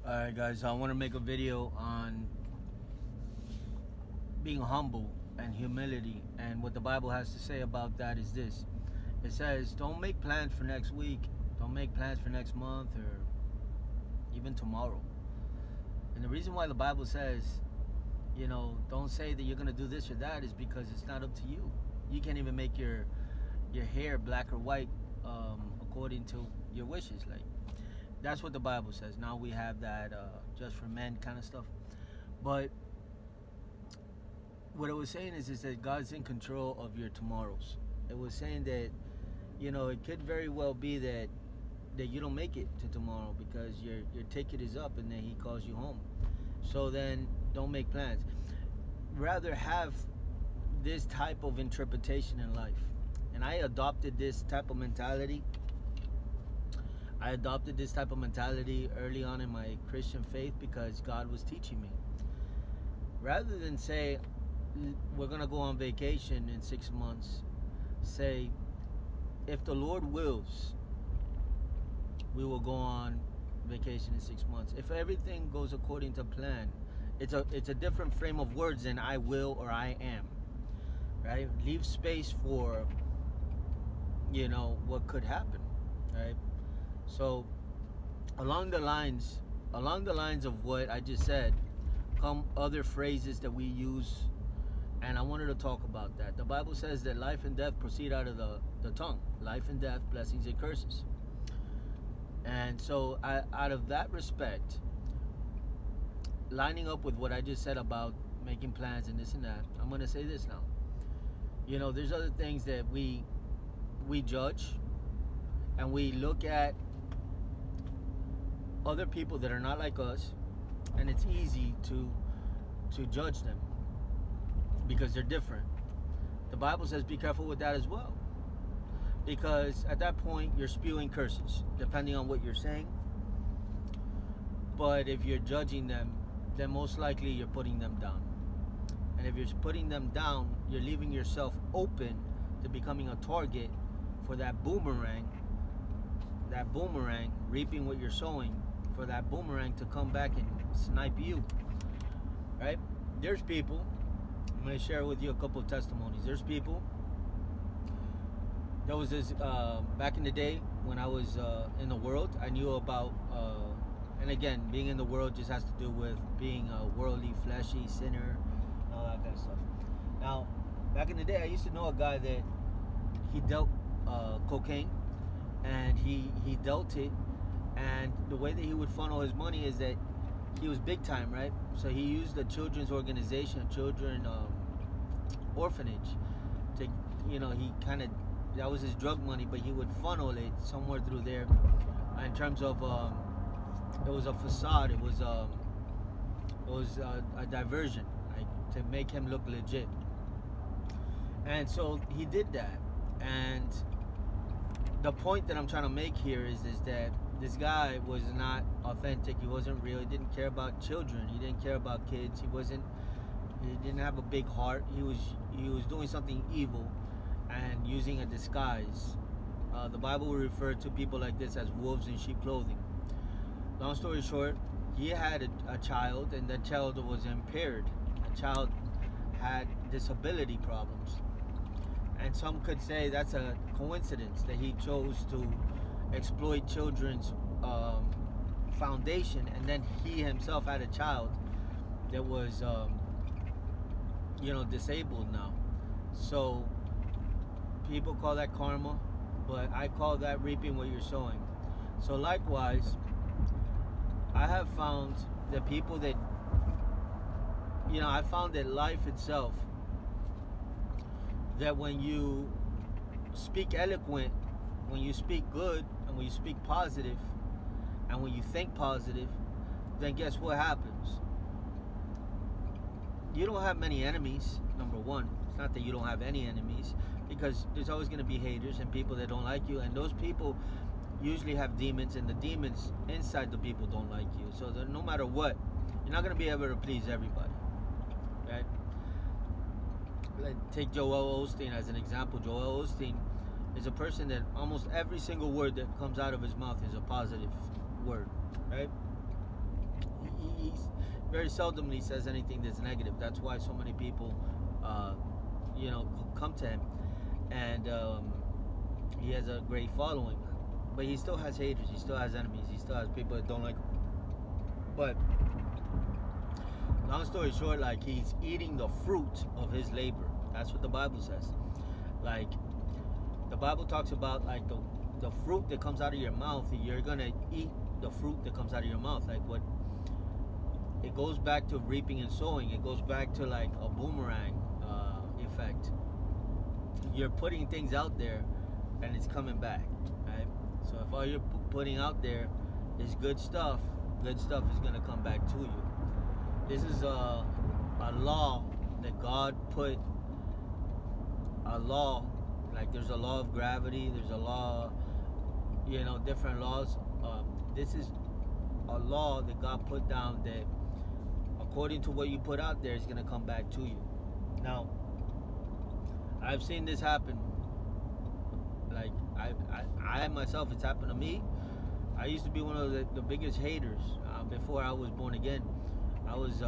Alright guys, I want to make a video on being humble and humility, and what the Bible has to say about that is this. It says, don't make plans for next week, don't make plans for next month or even tomorrow. And the reason why the Bible says, don't say that you're going to do this or that is because it's not up to you. You can't even make your hair black or white according to your wishes. Like, that's what the Bible says. Now we have that just for men kind of stuff. But what it was saying is that God's in control of your tomorrows. It was saying that, it could very well be that you don't make it to tomorrow because your ticket is up and then he calls you home. So then don't make plans. Rather have this type of interpretation in life. And I adopted this type of mentality. Early on in my Christian faith because God was teaching me. Rather than say, we're going to go on vacation in 6 months, say, if the Lord wills, we will go on vacation in 6 months. If everything goes according to plan, it's a different frame of words than I will or I am. Right? Leave space for, what could happen. Right? So along the lines of what I just said come other phrases that we use, and I wanted to talk about that. The Bible says that life and death proceed out of the tongue. Life and death, blessings and curses. And so out of that respect, lining up with what I just said about making plans and this and that, I'm going to say this now. There's other things that we judge, and we look at other people that are not like us, and it's easy to judge them because they're different. The Bible says be careful with that as well, because at that point you're spewing curses depending on what you're saying. But if you're judging them, then most likely you're putting them down. And if you're putting them down, you're leaving yourself open to becoming a target for that boomerang, reaping what you're sowing, for that boomerang to come back and snipe you. Right? There's people, I'm going to share with you a couple of testimonies. There's people, there was this, back in the day when I was in the world, I knew about, and again, being in the world just has to do with being a worldly, fleshy, sinner, and all that kind of stuff. Now, back in the day, I used to know a guy that he dealt cocaine, and he dealt it, and the way that he would funnel his money is that he was big time, right? So he used a children's organization, orphanage, to, he kind of, that was his drug money, but he would funnel it somewhere through there. In terms of, it was a facade, it was a diversion, like, to make him look legit. And so he did that. And the point that I'm trying to make here is that this guy was not authentic. He wasn't real. He didn't care about children. He didn't care about kids. He didn't have a big heart. He was doing something evil and using a disguise. The Bible will refer to people like this as wolves in sheep clothing. Long story short, he had a child, and that child was impaired. The child had disability problems. And some could say that's a coincidence that he chose to exploit children's foundation, and then he himself had a child that was, disabled now. So people call that karma, but I call that reaping what you're sowing. So likewise, I have found that people that, I found that life itself, that when you speak eloquent, when you speak good, and when you speak positive, and when you think positive, then guess what happens? You don't have many enemies, number one. It's not that you don't have any enemies, because there's always going to be haters and people that don't like you, and those people usually have demons, and the demons inside the people don't like you. So that no matter what, you're not going to be able to please everybody. Right? Take Joel Osteen as an example. Joel Osteen is a person that almost every single word that comes out of his mouth is a positive word, right? very seldomly says anything that's negative. That's why so many people, you know, come to him, and he has a great following. But he still has haters. He still has enemies. He still has people that don't like him. But long story short, like, he's eating the fruit of his labor. That's what the Bible says. Like, the Bible talks about, like, the fruit that comes out of your mouth. You're gonna eat the fruit that comes out of your mouth. Like, what, it goes back to reaping and sowing. It goes back to, like, a boomerang effect. You're putting things out there, and it's coming back, right? So if all you're putting out there is good stuff is gonna come back to you. This is a law that God put. A law, like, there's a law of gravity. There's a law, you know, different laws. This is a law that God put down, that according to what you put out there is gonna come back to you. Now, I've seen this happen. Like, I myself, it's happened to me. I used to be one of the biggest haters before I was born again. I was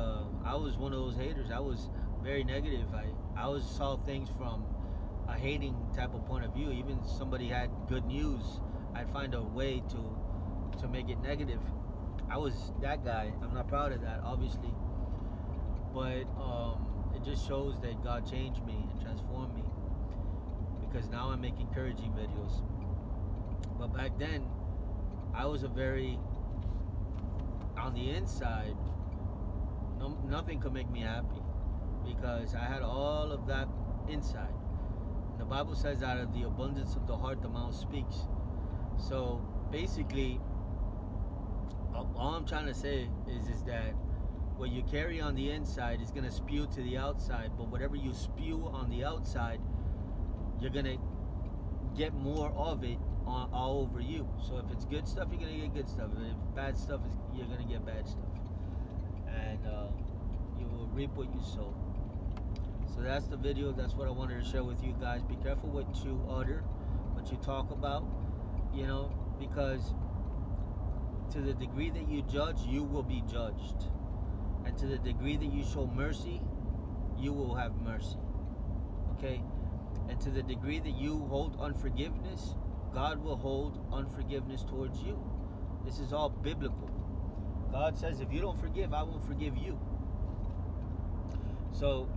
one of those haters. I was very negative. I always saw things from a hating type of point of view. Even somebody had good news, I'd find a way to make it negative. I was that guy. I'm not proud of that, obviously, but it just shows that God changed me and transformed me, because now I make encouraging videos. But back then, I was a very, on the inside, nothing could make me happy, because I had all of that inside. The Bible says, out of the abundance of the heart, the mouth speaks. So basically, all I'm trying to say is that what you carry on the inside is going to spew to the outside. But whatever you spew on the outside, you're going to get more of it all over you. So if it's good stuff, you're going to get good stuff. If bad stuff, you're going to get bad stuff. And you will reap what you sow. So that's the video. That's what I wanted to share with you guys. Be careful what you utter, what you talk about, you know, because to the degree that you judge, you will be judged. And to the degree that you show mercy, you will have mercy. Okay? And to the degree that you hold unforgiveness, God will hold unforgiveness towards you. This is all biblical. God says, if you don't forgive, I won't forgive you. So,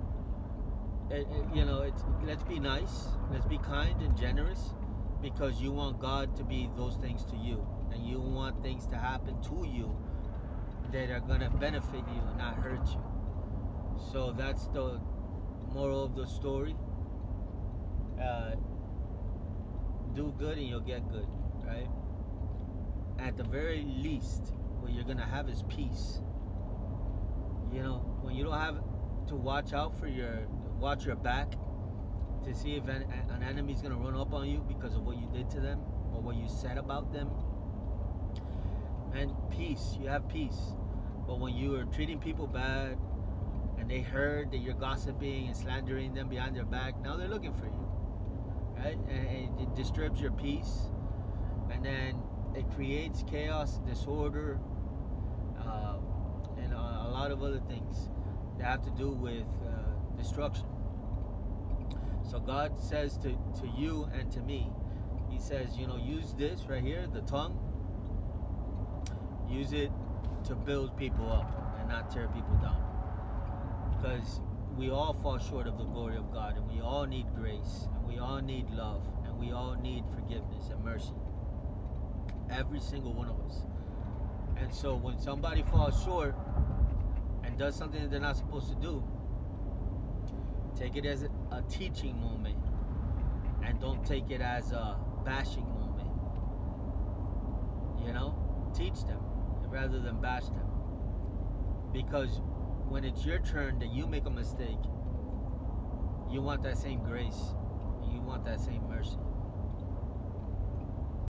you know, let's be nice. Let's be kind and generous, because you want God to be those things to you. And you want things to happen to you that are going to benefit you and not hurt you. So that's the moral of the story. Do good and you'll get good, right? At the very least, what you're going to have is peace. You know, when you don't have to watch your back to see if an enemy's going to run up on you because of what you did to them or what you said about them, and peace, you have peace. But when you are treating people bad and they heard that you're gossiping and slandering them behind their back, now they're looking for you, right? And it disturbs your peace, and then it creates chaos, disorder, and a lot of other things that have to do with destruction. So God says to you and to me, He says, you know, use this right here, the tongue. Use it to build people up and not tear people down. Because we all fall short of the glory of God, and we all need grace, and we all need love, and we all need forgiveness and mercy. Every single one of us. And so when somebody falls short and does something that they're not supposed to do, take it as a teaching moment, and don't take it as a bashing moment. You know? Teach them rather than bash them. Because when it's your turn that you make a mistake, you want that same grace, and you want that same mercy.